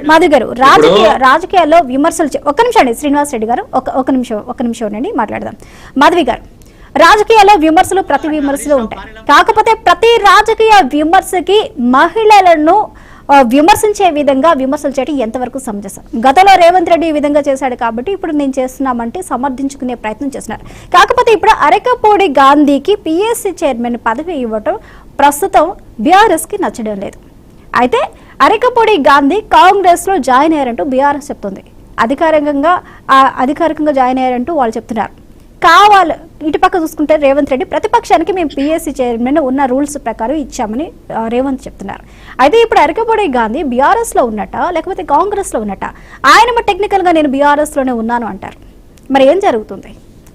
మాధవ్ గారు, రాజకీయాల్లో విమర్శలు ఒక్క నిమిషం అండి శ్రీనివాస్ రెడ్డి గారు, ఒక నిమిషం ఉండండి, మాట్లాడదాం. మాధవి గారు, రాజకీయాల్లో విమర్శలు ప్రతి విమర్శలు ఉంటాయి. కాకపోతే ప్రతి రాజకీయ విమర్శకి మహిళలను విమర్శించే విధంగా విమర్శలు చేయడం ఎంతవరకు సమంజసం? గతంలో రేవంత్ రెడ్డి ఈ విధంగా చేశాడు కాబట్టి ఇప్పుడు నేను చేస్తున్నామంటే సమర్థించుకునే ప్రయత్నం చేస్తున్నారు. కాకపోతే ఇప్పుడు అరకపూడి గాంధీకి పిఎస్సి చైర్మన్ పదవి ఇవ్వటం ప్రస్తుతం బీఆర్ఎస్ కి నచ్చడం లేదు. అయితే అరకపూడి గాంధీ కాంగ్రెస్ లో జాయిన్ అయ్యారంటూ బీఆర్ఎస్ చెప్తుంది. అధికారికంగా జాయిన్ అయ్యారంటూ వాళ్ళు చెప్తున్నారు. కావాలి ఇటుపక్క చూసుకుంటే రేవంత్ రెడ్డి ప్రతిపక్షానికి మేము పిఎస్సి చైర్మన్ ఉన్న రూల్స్ ప్రకారం ఇచ్చామని రేవంత్ చెప్తున్నారు. అయితే ఇప్పుడు అరకపూడి గాంధీ బీఆర్ఎస్ లో ఉన్నట్ట లేకపోతే కాంగ్రెస్ లో ఉన్నట్ట? ఆయన టెక్నికల్ గా నేను బీఆర్ఎస్ లోనే ఉన్నాను అంటారు. మరి ఏం జరుగుతుంది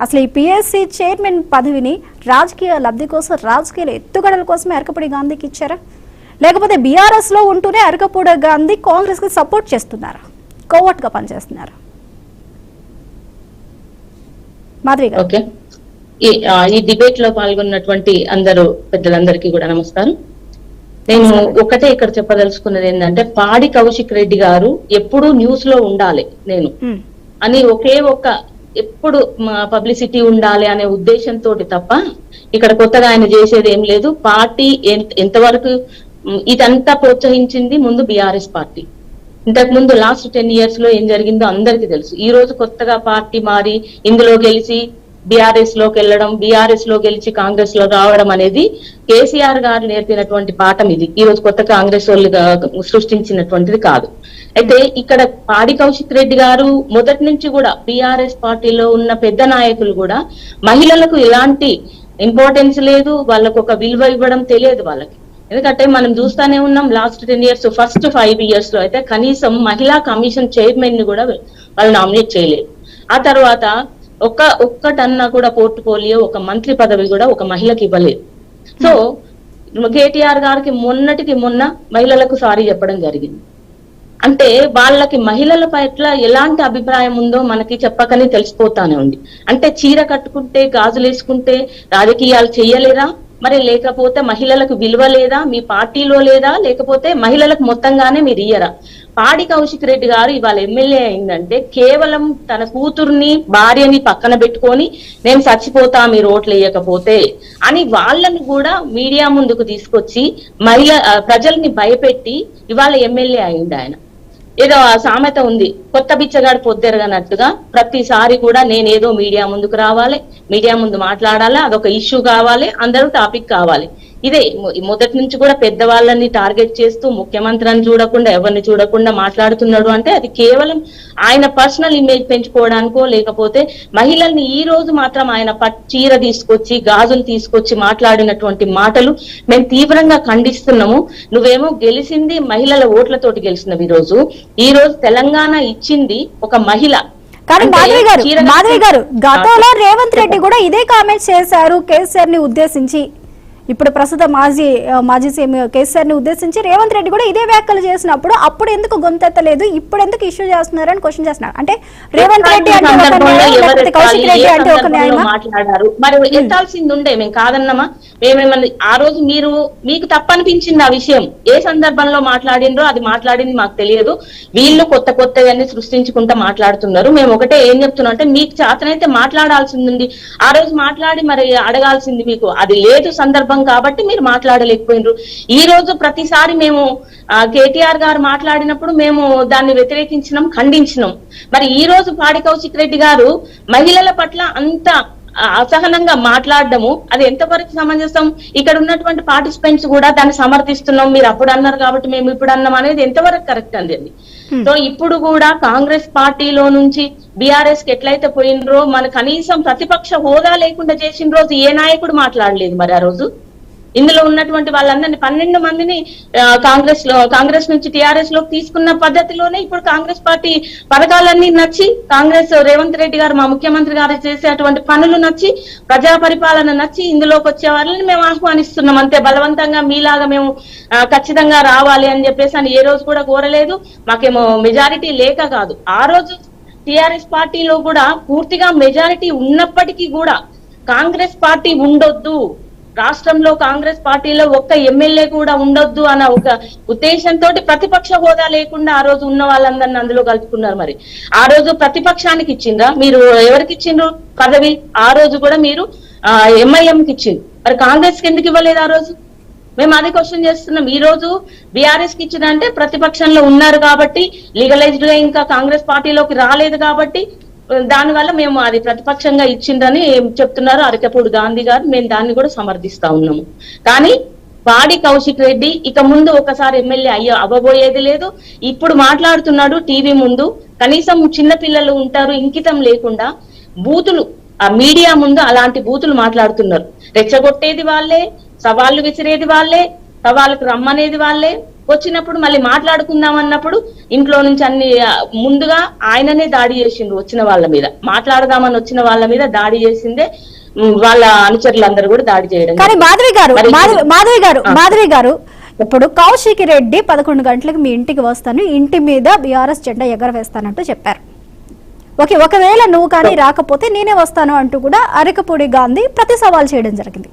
అసలు? ఈ పిఎస్సి చైర్మన్ పదవిని రాజకీయ లబ్ధి కోసం, రాజకీయ ఎత్తుగడల కోసమే అరకపూడి గాంధీకి ఇచ్చారా, లేకపోతే బీఆర్ఎస్ లో ఉంటూనే అరకపూడి గాంధీ కాంగ్రెస్ కి సపోర్ట్ చేస్తున్నారా, కోవర్ట్ గా పనిచేస్తున్నారా? ఓకే, ఈ డిబేట్ లో పాల్గొన్నటువంటి అందరూ పెద్దలందరికీ కూడా నమస్కారం. నేను ఒకటే ఇక్కడ చెప్పదలుచుకున్నది ఏంటంటే, పాడి కౌశిక్ రెడ్డి గారు ఎప్పుడు న్యూస్ లో ఉండాలి నేను అని ఒకే ఒక్క ఎప్పుడు పబ్లిసిటీ ఉండాలి అనే ఉద్దేశంతో తప్ప ఇక్కడ కొత్తగా ఆయన చేసేది ఏం లేదు. పార్టీ ఎంతవరకు ఇదంతా ప్రోత్సహించింది ముందు బీఆర్ఎస్ పార్టీ. ఇంతకు ముందు లాస్ట్ 10 years లో ఏం జరిగిందో అందరికీ తెలుసు. ఈ రోజు కొత్తగా పార్టీ మారి ఇందులో గెలిచి బీఆర్ఎస్ లోకి వెళ్ళడం, బీఆర్ఎస్ లో గెలిచి కాంగ్రెస్ లో రావడం అనేది కేసీఆర్ గారు నేర్పినటువంటి పాఠం. ఇది ఈ రోజు కొత్త కాంగ్రెస్ వాళ్ళు సృష్టించినటువంటిది కాదు. అయితే ఇక్కడ పాడి కౌశిక్ రెడ్డి గారు మొదటి నుంచి కూడా బీఆర్ఎస్ పార్టీలో ఉన్న పెద్ద నాయకులు కూడా మహిళలకు ఎలాంటి ఇంపార్టెన్స్ లేదు, వాళ్ళకు ఒక విలువ ఇవ్వడం తెలియదు వాళ్ళకి. ఎందుకంటే మనం చూస్తానే ఉన్నాం లాస్ట్ 10 years, ఫస్ట్ 5 years లో అయితే కనీసం మహిళా కమిషన్ చైర్మన్ ని కూడా వాళ్ళు నామినేట్ చేయలేదు. ఆ తర్వాత ఒక్కటన్నా కూడా పోర్ట్ఫోలియో, ఒక మంత్రి పదవి కూడా ఒక మహిళకి ఇవ్వలేదు. సో కేటీఆర్ గారికి మొన్నటికి మొన్న మహిళలకు సారీ చెప్పడం జరిగింది. అంటే వాళ్ళకి మహిళల పట్ల ఎలాంటి అభిప్రాయం ఉందో మనకి చెప్పకనే తెలిసిపోతానే ఉంది. అంటే చీర కట్టుకుంటే, గాజులు వేసుకుంటే రాజకీయాలు చెయ్యలేరా మరి, లేకపోతే మహిళలకు విలువ లేదా మీ పార్టీలో లేదా, లేకపోతే మహిళలకు మొత్తంగానే మీరు ఇయ్యరా? పాడి కౌశిక్ రెడ్డి గారు ఇవాళ ఎమ్మెల్యే అయిందంటే కేవలం తన కూతుర్ని, భార్యని పక్కన పెట్టుకొని నేను చచ్చిపోతా మీరు ఓట్లు వేయకపోతే అని వాళ్ళని కూడా మీడియా ముందుకు తీసుకొచ్చి ప్రజల్ని భయపెట్టి ఇవాళ ఎమ్మెల్యే అయింది ఆయన. ఏదో సామెత ఉంది, కొత్త బిచ్చగాడు పొద్దెరగనట్టుగా ప్రతిసారి కూడా నేనేదో మీడియా ముందుకు రావాలి, మీడియా ముందు మాట్లాడాలి, అదొక ఇష్యూ కావాలి, అందరూ టాపిక్ కావాలి. ఇదే మొదటి నుంచి కూడా పెద్దవాళ్ళని టార్గెట్ చేస్తూ ముఖ్యమంత్రిని చూడకుండా ఎవరిని చూడకుండా మాట్లాడుతున్నాడు. అంటే అది కేవలం ఆయన పర్సనల్ ఇమేజ్ పెంచుకోవడానికో, లేకపోతే మహిళల్ని ఈ రోజు మాత్రం ఆయన చీర తీసుకొచ్చి, గాజులు తీసుకొచ్చి మాట్లాడినటువంటి మాటలు మేము తీవ్రంగా ఖండిస్తున్నాము. నువ్వేమో గెలిచింది మహిళల ఓట్లతోటి గెలిచినవి. ఈ రోజు తెలంగాణ ఇచ్చింది ఒక మహిళ. కానీ మాధవి గారు గతంలో రేవంత్ రెడ్డి కూడా ఇదే కామెంట్స్ చేశారు కేసీఆర్ ని ఉద్దేశించి. ఇప్పుడు ప్రస్తుత మాజీ సీఎం కేసీఆర్ ని ఉద్దేశించి రేవంత్ రెడ్డి కూడా ఇదే వ్యాఖ్యలు చేసినప్పుడు అప్పుడు ఎందుకు గొంతెత్తలేదు, ఇప్పుడు ఎందుకు ఇష్యూ చేస్తున్నారని క్వశ్చన్ చేస్తున్నారు. అంటే రేవంత్ రెడ్డి అంటే ఒక న్యాయం, లేకపోతే కౌశిక్ రెడ్డి అంటే ఒక న్యాయమా? మాట్లాడారు మరి ఎత్తాల్సింది ఉండే, మేము కాదన్నామా? మేమేమన్నా ఆ రోజు మీకు తప్పనిపించింది ఆ విషయం? ఏ సందర్భంలో మాట్లాడినరో అది మాట్లాడింది మాకు తెలియదు. వీళ్ళు కొత్తవన్నీ సృష్టించుకుంటా మాట్లాడుతున్నారు. మేము ఒకటే ఏం చెప్తున్నాం అంటే, మీకు చేతనైతే మాట్లాడాల్సింది ఉంది. ఆ రోజు మాట్లాడి మరి అడగాల్సింది మీకు అది లేదు సందర్భం కాబట్టి మీరు మాట్లాడలేకపోయినరు. ఈ రోజు ప్రతిసారి మేము కేటీఆర్ గారు మాట్లాడినప్పుడు మేము దాన్ని వ్యతిరేకించినాం, ఖండించినాం. మరి ఈ రోజు పాడి కౌశిక్ రెడ్డి గారు మహిళల పట్ల అంత అసహనంగా మాట్లాడడము అది ఎంతవరకు సమంజసం? ఇక్కడ ఉన్నటువంటి పార్టిసిపెంట్స్ కూడా దాన్ని సమర్థిస్తున్నాం, మీరు అప్పుడు అన్నారు కాబట్టి మేము ఇప్పుడు అన్నాం అనేది ఎంతవరకు కరెక్ట్ అండి? సో ఇప్పుడు కూడా కాంగ్రెస్ పార్టీలో నుంచి బీఆర్ఎస్ కి ఎట్లయితే పోయినరో, మన కనీసం ప్రతిపక్ష హోదా లేకుండా చేసిన రోజు ఏ నాయకుడు మాట్లాడలేదు. మరి ఆ రోజు ఇందులో ఉన్నటువంటి వాళ్ళందరినీ 12 మందిని కాంగ్రెస్ నుంచి టీఆర్ఎస్ లోకి తీసుకున్న పద్ధతిలోనే ఇప్పుడు కాంగ్రెస్ పార్టీ పథకాలన్నీ నచ్చి, కాంగ్రెస్ రేవంత్ రెడ్డి గారు మా ముఖ్యమంత్రి గారు చేసేటువంటి పనులు నచ్చి, ప్రజా పరిపాలన నచ్చి ఇందులోకి వచ్చే వాళ్ళని మేము ఆహ్వానిస్తున్నాం. అంతే, బలవంతంగా మీలాగా మేము ఖచ్చితంగా రావాలి అని చెప్పేసి అని ఏ రోజు కూడా కోరలేదు. మాకేమో మెజారిటీ లేక కాదు. ఆ రోజు టీఆర్ఎస్ పార్టీలో కూడా పూర్తిగా మెజారిటీ ఉన్నప్పటికీ కూడా కాంగ్రెస్ పార్టీ ఉండొద్దు, రాష్ట్రంలో కాంగ్రెస్ పార్టీలో ఒక్క ఎమ్మెల్యే కూడా ఉండొద్దు అన్న ఒక ఉద్దేశంతో ప్రతిపక్ష హోదా లేకుండా ఆ రోజు ఉన్న వాళ్ళందరినీ అందులో కలుపుకున్నారు. మరి ఆ రోజు ప్రతిపక్షానికి ఇచ్చిండ్రా? మీరు ఎవరికి ఇచ్చిండ్రు పదవి? ఆ రోజు కూడా మీరు ఎంఐఎంకి ఇచ్చిండ్రు, మరి కాంగ్రెస్ కి ఎందుకు ఇవ్వలేదు ఆ రోజు? మేము అది క్వశ్చన్ చేస్తున్నాం. ఈ రోజు బీఆర్ఎస్ కి ఇచ్చిందంటే ప్రతిపక్షంలో ఉన్నారు కాబట్టి, లీగలైజ్డ్ గా ఇంకా కాంగ్రెస్ పార్టీలోకి రాలేదు కాబట్టి దానివల్ల మేము అది ప్రతిపక్షంగా ఇచ్చిందని చెప్తున్నారు అరకపూడి గాంధీ గారు. మేము దాన్ని కూడా సమర్థిస్తా ఉన్నాము. కానీ పాడి కౌశిక్ రెడ్డి ఇక ముందు ఒకసారి ఎమ్మెల్యే అవ్వబోయేది లేదు. ఇప్పుడు మాట్లాడుతున్నాడు టీవీ ముందు, కనీసం చిన్న పిల్లలు ఉంటారు ఇంకితం లేకుండా బూతులు ఆ మీడియా ముందు అలాంటి బూతులు మాట్లాడుతున్నారు. రెచ్చగొట్టేది వాళ్ళే, సవాళ్లు విసిరేది వాళ్ళే, సవాళ్ళకు రమ్మనేది వాళ్ళే, వచ్చినప్పుడు మళ్ళీ మాట్లాడుకుందాం అన్నప్పుడు ఇంట్లో నుంచి అన్ని ముందుగా ఆయననే దాడి చేసిండు. వచ్చిన వాళ్ళ మీద మాట్లాడదామని వచ్చిన వాళ్ళ మీద దాడి చేసిందే వాళ్ళ అనుచరులందరూ కూడా దాడి చేయడం. కానీ మాధవి గారు ఇప్పుడు కౌశిక్ రెడ్డి 11 గంటలకు మీ ఇంటికి వస్తాను, ఇంటి మీద బీఆర్ఎస్ జెండా ఎగరవేస్తానంటూ చెప్పారు. ఓకే, ఒకవేళ నువ్వు కానీ రాకపోతే నేనే వస్తాను అంటూ కూడా అరకపూడి గాంధీ ప్రతి సవాల్ చేయడం జరిగింది.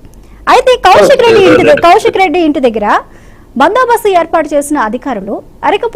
అయితే కౌశిక్ రెడ్డి ఇంటి దగ్గర బందోబస్తు ఏర్పాటు చేసిన అధికారులు అరకపూడి